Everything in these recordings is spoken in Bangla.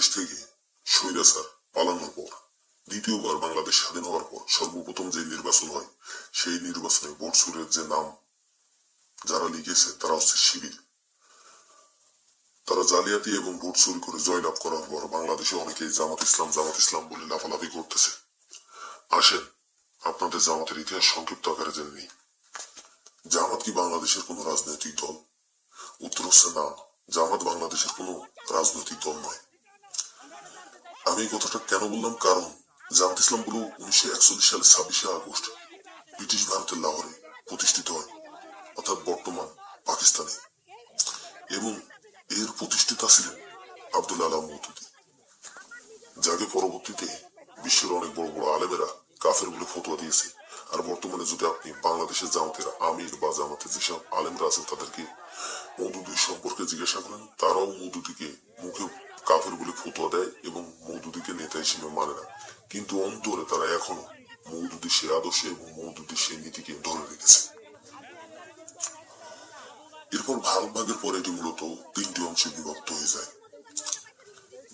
বাংলাদেশ থেকে স্বৈরাচার পালানোর পর দ্বিতীয়বার বাংলাদেশ স্বাধীন হওয়ার পর সর্বপ্রথম যে নির্বাচন হয় সেই নির্বাচনে ভোট চুরের যে নাম যারা লিখেছে তারা হচ্ছে শিবির। তারা জালিয়াতি এবং ভোট চুরি করে জয়লাভ করার পর বাংলাদেশে অনেকেই জামাত ইসলাম বলে লাফালাফি করতেছে। আসেন আপনাদের জামাতের ইতিহাস সংক্ষিপ্ত আকারে জেনে নিই। জামাত কি বাংলাদেশের কোন রাজনৈতিক দল? উত্তর হচ্ছে না, জামাত বাংলাদেশের কোন রাজনৈতিক দল নয়। আমি এই কথাটা কেন বললাম, কারণ জামাত ইসলাম গুলো 1941 সালে 26শে আগস্ট ব্রিটিশ ভারতের লাহোরে প্রতিষ্ঠিত হয়, অর্থাৎ বর্তমান পাকিস্তানে, এবং এর প্রতিষ্ঠাতা ছিলেন আব্দুল আলাম মওদুদী, যাকে পরবর্তীতে বিশ্বের অনেক বড় বড় আলেমেরা কাফের বলে ফতোয়া দিয়েছে। আর বর্তমানে যদি আপনি বাংলাদেশের জামাতের আমির বা জামাতের যেসব আলেমরা আছেন তাদেরকে মওদুদী সম্পর্কে জিজ্ঞাসা করেন, তারাও মওদুদীকে মুখে কাফের বলে ফতোয়া দেয় এবং মওদুদীকে নেতা হিসেবে মানে না, কিন্তু অন্তরে তারা এখনো মওদুদী সে আদর্শ এবং মওদুদী সে নীতিকে ধরে রেখেছে। এরপর ভারত ভাগের পরে এটি মূলত তিনটি অংশে বিভক্ত হয়ে যায়।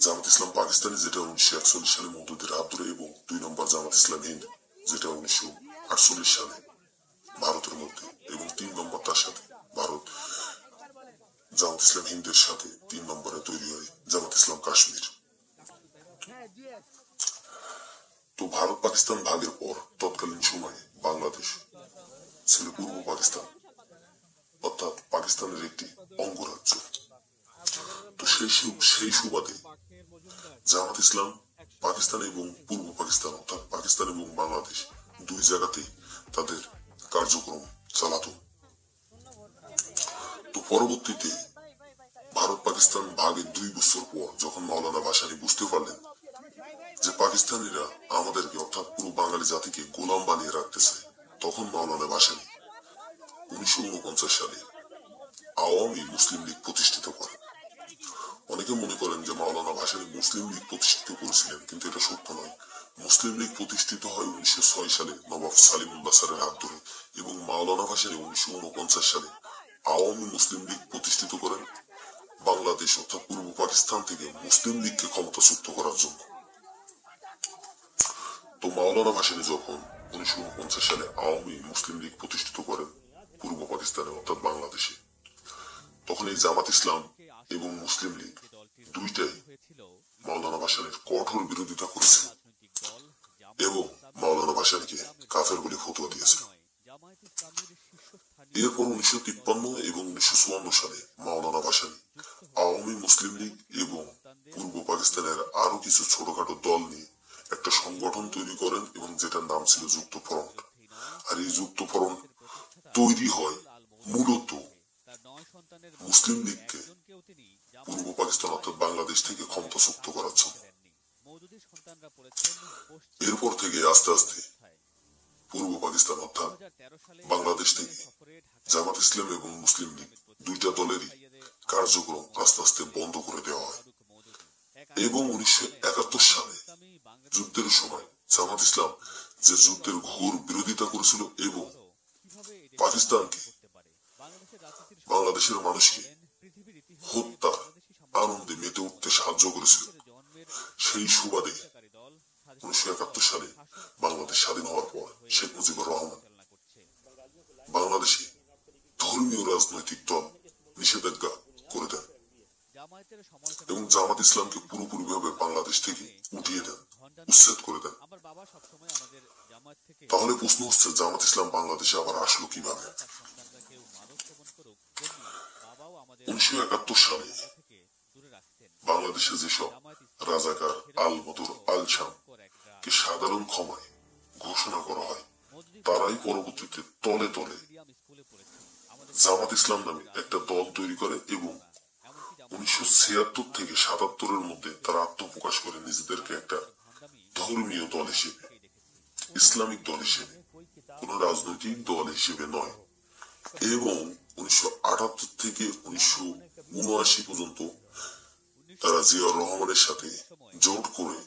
জামাত ইসলাম পাকিস্তানি, যেটা 1941 সালে মওদুদীর হাত ধরে, এবং 2 নম্বর জামাত ইসলাম হিন্দ, যেটা 1948 সালে ভারতের মধ্যে, এবং 3 নম্বর তার সাথে ভারত জামাত ইসলাম হিন্দের সাথে 3 নম্বরে তৈরি হয় জামাত ইসলাম কাশ্মীর। তো ভারত পাকিস্তান ভাগের পর তৎকালীন সময়ে বাংলাদেশ ছিল পূর্ব পাকিস্তান, অর্থাৎ পাকিস্তানের একটি অঙ্গরাজ্য। তো সেই সুবাদে জামাত ইসলাম পাকিস্তান এবং পূর্ব পাকিস্তান, অর্থাৎ পাকিস্তান এবং বাংলাদেশ দুই জায়গাতেই তাদের কার্যক্রম চালাতো। তো পরবর্তীতে ভারত পাকিস্তান ভাগের 2 বছর পর যখন মাওলানা ভাসানী বুঝতে পারলেন যে পাকিস্তানিরা আমাদেরকে, অর্থাৎ পুরো বাঙালি জাতিকে গোলাম বানিয়ে রাখতেছে, তখন মাওলানা ভাসানী 1949 সালে আওয়ামী মুসলিম লীগ প্রতিষ্ঠিত করেন। অনেকে মনে করেন যে মাওলানা ভাসানী মুসলিম লীগ প্রতিষ্ঠিত করেছিলেন, কিন্তু এটা সত্য নয়। মুসলিম লীগ প্রতিষ্ঠিত হয় 1906 সালে নবাব সালিমুল্লাহ স্যারের হাত ধরে, এবং মাওলানা ভাসানী 1949 সালে আওয়ামী মুসলিম লীগ প্রতিষ্ঠিত করেন বাংলাদেশ, অর্থাৎ পূর্ব পাকিস্তান থেকে মুসলিম লীগকে ক্ষমতাচ্যুত করার জন্য। তো মাওলানা ভাসানী যখন 1949 সালে আওয়ামী মুসলিম লীগ প্রতিষ্ঠিত করেন পূর্ব পাকিস্তানে, অর্থাৎ বাংলাদেশে, তখন এই জামাত ইসলাম এবং মুসলিম লীগ দুইটাই মাওলানা ভাসানীর কঠোর বিরোধিতা করেছে এবং মাওলানা ভাসানীকে কাফের বলে ফতোয়া দিয়েছে। এরপর 1953 এবং 1954 সালে মাওলানা ভাসানী আওয়ামী মুসলিম লীগ এবং পূর্ব পাকিস্তানের আরো কিছু ছোটখাটো দল নিয়ে একটা সংগঠন তৈরি করেন, এবং যেটার নাম ছিল যুক্ত ফ্রন্ট। আর এই যুক্ত ফ্রন্ট তৈরি হয় মূলত মুসলিম লীগকে পূর্ব পাকিস্তান, অর্থাৎ বাংলাদেশ থেকে ক্ষমতাচ্যুত করার জন্য। এরপর থেকে আস্তে আস্তে পূর্ব পাকিস্তান, অর্থাৎ বাংলাদেশ থেকে জামাত ইসলাম এবং মুসলিম লীগ দুইটা দলেরই কার্যক্রম আস্তে আস্তে বন্ধ করে দেওয়া হয়, এবং 1971 সালে যুদ্ধের সময় জামাত ইসলাম যে যুদ্ধের ঘোর বিরোধিতা করেছিল এবং পাকিস্তানকে, বাংলাদেশের মানুষকে হত্যা আনন্দে মেতে উঠতে সাহায্য করেছিল, সেই সুবাদে 1971 সালে বাংলাদেশ স্বাধীন হওয়ার পর শেখ মুজিবুর রহমান বাংলাদেশে ধর্মীয় রাজনৈতিক দল নিষেধাজ্ঞা করে দেন এবং জামাত ইসলামকে পুরোপুরিভাবে বাংলাদেশ থেকে উঠিয়ে দেন, উচ্ছেদ করে দেন। তাহলে প্রশ্ন হচ্ছে, জামাত ইসলাম বাংলাদেশে আবার আসলো কিভাবে? 1971 সালে বাংলাদেশে যেসব রাজাকার আল বদর আল শাম কে সাধারণ ক্ষমায় ঘোষণা করা হয়, তারাই পরবর্তীতে তলে তলে জামাত ইসলাম নামে একটা দল তৈরি করে, এবং 1976 থেকে 77-এর মধ্যে তারা আত্মপ্রকাশ করে নিজেদেরকে একটা ধর্মীয় দল হিসেবে, ইসলামিক দল হিসেবে, কোন রাজনৈতিক দল হিসেবে নয়। এবং 1978 থেকে 1979 পর্যন্ত তারা জিয়াউর রহমানের সাথে জোট করে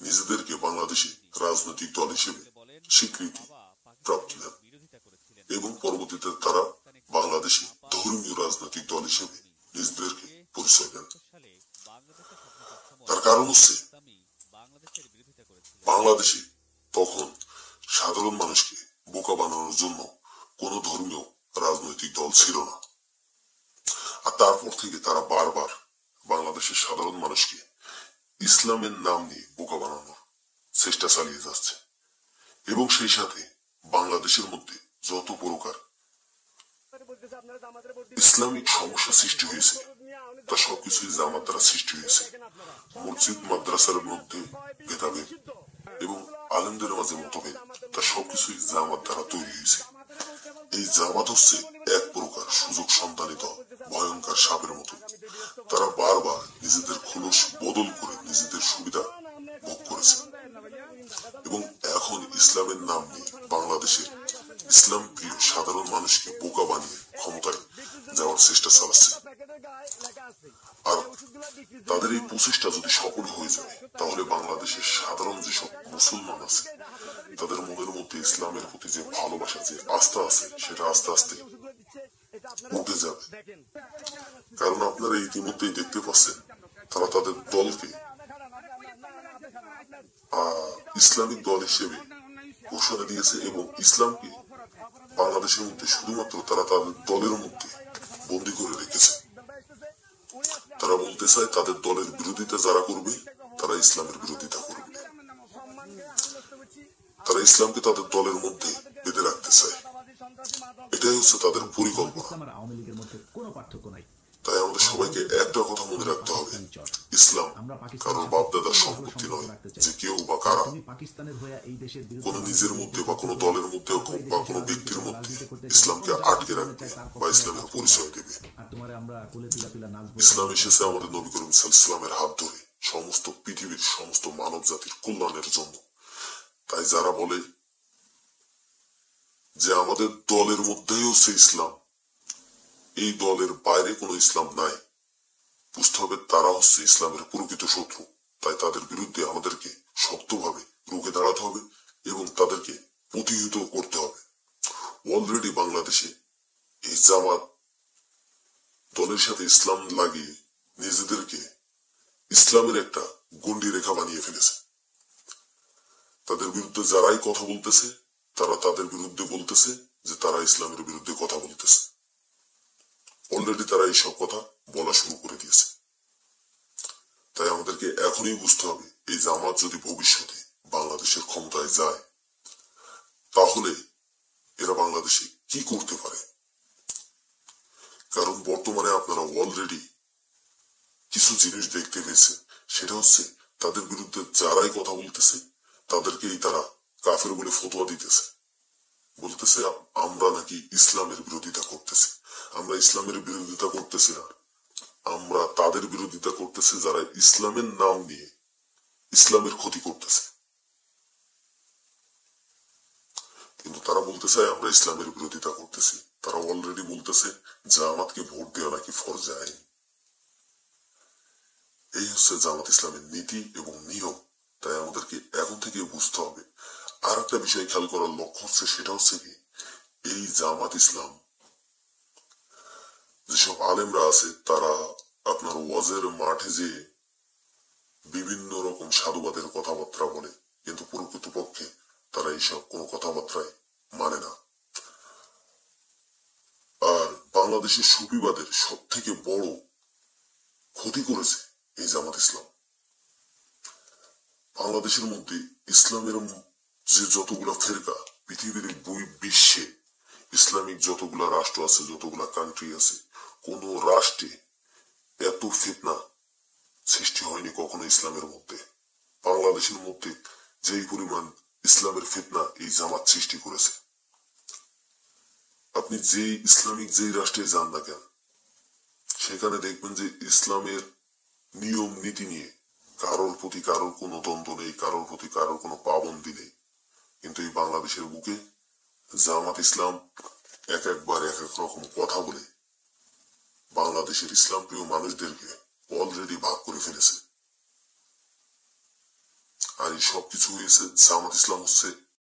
নিজেদেরকে বাংলাদেশে রাজনৈতিক দল হিসেবে স্বীকৃতি প্রাপ্ত দেন, এবং পরবর্তীতে তারা বাংলাদেশে ধর্মীয় রাজনৈতিক দল হিসেবে নিজেদেরকে পরিচয় দেন। তার কারণ হচ্ছে বাংলাদেশে তখন সাধারণ মানুষকে বোকা বানানোর জন্য কোন ধর্মীয় রাজনৈতিক দল ছিল না। আর তারপর থেকে তারা বারবার বাংলাদেশের সাধারণ মানুষকে ইসলামের নাম নিয়ে বোকা বানানোর চেষ্টা চালিয়ে যাচ্ছে এবং সেই সাথে বাংলাদেশের মধ্যে যত প্রকার ইসলামিক সমস্যা সৃষ্টি হয়েছে তা সবকিছুই জামাত দ্বারা সৃষ্টি হয়েছে। মসজিদ মাদ্রাসার মধ্যে ভেদাভেদ এবং আলেমদের মাঝে মতভেদ তা সবকিছুই জামাত দ্বারা তৈরি হয়েছে। এই জামাত হচ্ছে এক প্রকার সুযোগ সন্তানিত ভয়ঙ্কর সাপের মতো। তারা বারবার নিজেদের খোলস বদল করে নিজেদের সুবিধা ভোগ করেছে এবং এখন ইসলামের নাম নিয়ে বাংলাদেশের ইসলাম প্রিয় সাধারণ মানুষকে বোকা বানিয়ে ক্ষমতায় যাওয়ার চেষ্টা চালাচ্ছে। আর তাদের এই প্রচেষ্টা যদি সফল হয়ে যায় তাহলে বাংলাদেশের সাধারণ যেসব মুসলমান আছে তাদের মনের মধ্যে ইসলামের প্রতি যে ভালোবাসা যে আস্থা আছে সেটা আস্তে আস্তে উঠে যাবে। কারণ আপনারা ইতিমধ্যেই দেখতে পাচ্ছেন তারা তাদের দলকে ইসলামিক দল হিসেবে ঘোষণা দিয়েছে এবং ইসলামকে বাংলাদেশের মধ্যে শুধুমাত্র তারা তাদের দলের মধ্যে বন্দী করে রেখেছে। তারা বলতে চায় তাদের দলের বিরোধিতা যারা করবে তারা ইসলামের বিরোধিতা করবে। তারা ইসলামকে তাদের দলের মধ্যে বেঁধে রাখতে চায়। এটাই হচ্ছে তাদের পরিকল্পনা। তাই আমাদের সবাইকে একটা কথা মনে রাখতে হবে, ইসলাম কারোর বাপদাদার সম্পত্তি নয় যে কেউ বা কারা কোন নিজের মধ্যে বা কোন দলের মধ্যে বা কোন ব্যক্তির মধ্যে ইসলামকে আটকে রাখবে বা ইসলামের পরিচয় দেবে। ইসলাম এসেছে আমাদের নবী করিম সাল্লাল্লাহু আলাইহি ওয়াসাল্লামের হাত ধরে সমস্ত পৃথিবীর সমস্ত মানব জাতির কল্যাণের জন্য। তাই যারা বলে যে আমাদের দলের মধ্যেই হচ্ছে ইসলাম, এই দলের বাইরে কোনো ইসলাম নাই, বুঝতে হবে তারা হচ্ছে ইসলামের প্রকৃত শত্রু। তাই তাদের বিরুদ্ধে আমাদেরকে শক্তভাবে রুখে দাঁড়াতে হবে এবং তাদেরকে প্রতিহত করতে হবে। অলরেডি বাংলাদেশে এই জামাত দলের সাথে ইসলাম লাগিয়ে নিজেদেরকে ইসলামের একটা গণ্ডি রেখা বানিয়ে ফেলেছে। তাদের বিরুদ্ধে যারাই কথা বলতেছে তারা তাদের বিরুদ্ধে বলতেছে যে তারা ইসলামের বিরুদ্ধে কথা বলতেছে। অলরেডি তারা এইসব কথা বলা শুরু করে দিয়েছে। তাই আমাদেরকে এখনই বুঝতে হবে এই জামাত যদি ভবিষ্যতে বাংলাদেশের ক্ষমতায় যায় তাহলে এরা বাংলাদেশে কি করতে পারে। কারণ বর্তমানে আপনারা অলরেডি কিছু জিনিস দেখতে পেয়েছেন, সেটা হচ্ছে তাদের বিরুদ্ধে যারাই কথা বলতেছে তাদেরকেই তারা কাফের বলে ফতোয়া দিতেছে, বলতেছে আমরা নাকি ইসলামের বিরোধিতা করতেছি। আমরা ইসলামের বিরোধিতা করতেছি না, আমরা তাদের বিরোধিতা করতেছি যারা ইসলামের নাম নিয়ে ইসলামের ক্ষতি করতেছে। কিন্তু তারা বলতে চায় আমরা ইসলামের বিরোধিতা করতেছি। তারা অলরেডি বলতেছে জামাতকে ভোট দেওয়া নাকি ফরজ আইন। এই হচ্ছে জামাত ইসলামের নীতি এবং নিয়ম। তাই আমাদেরকে এখন থেকে বুঝতে হবে। আর একটা বিষয় খেয়াল করার লক্ষ্য হচ্ছে, সেটা হচ্ছে কি এই জামাত ইসলাম যেসব আলেমরা আছে তারা আপনার ওয়াজের মাঠে যে বিভিন্ন রকম সাধুবাদের কথাবার্তা বলে, কিন্তু প্রকৃতপক্ষে তারা এইসব কোনো কথাবার্তায় মানে না। আর বাংলাদেশের সুফিবাদের সব থেকে বড় ক্ষতি করেছে এই জামাত ইসলাম। বাংলাদেশের মধ্যে ইসলামের যে যতগুলা ফেরকা পৃথিবীর বিশ্বে ইসলামিক যতগুলা রাষ্ট্র আছে, যতগুলা কান্ট্রি আছে, কোন রাষ্ট্রে এত ফিতনা সৃষ্টি হয়নি কখনো ইসলামের মধ্যে। বাংলাদেশের মধ্যে যেই পরিমাণ ইসলামের ফিতনা এই জামাত সৃষ্টি করেছে, আপনি যে ইসলামিক যেই রাষ্ট্রে যান না কেন সেখানে দেখবেন যে ইসলামের নিয়ম নীতি নিয়ে কারোর প্রতি কারোর কোনো দ্বন্দ্ব নেই, কারোর প্রতি কারোর কোনো পাবন্দি নেই। কিন্তু এই বাংলাদেশের বুকে জামাত ইসলাম একবার এক এক রকম কথা বলে বাংলাদেশের ইসলাম প্রিয় মানুষদেরকে অলরেডি ভাগ করে ফেলেছে। আর এই সবকিছু হয়েছে জামাত ইসলাম হচ্ছে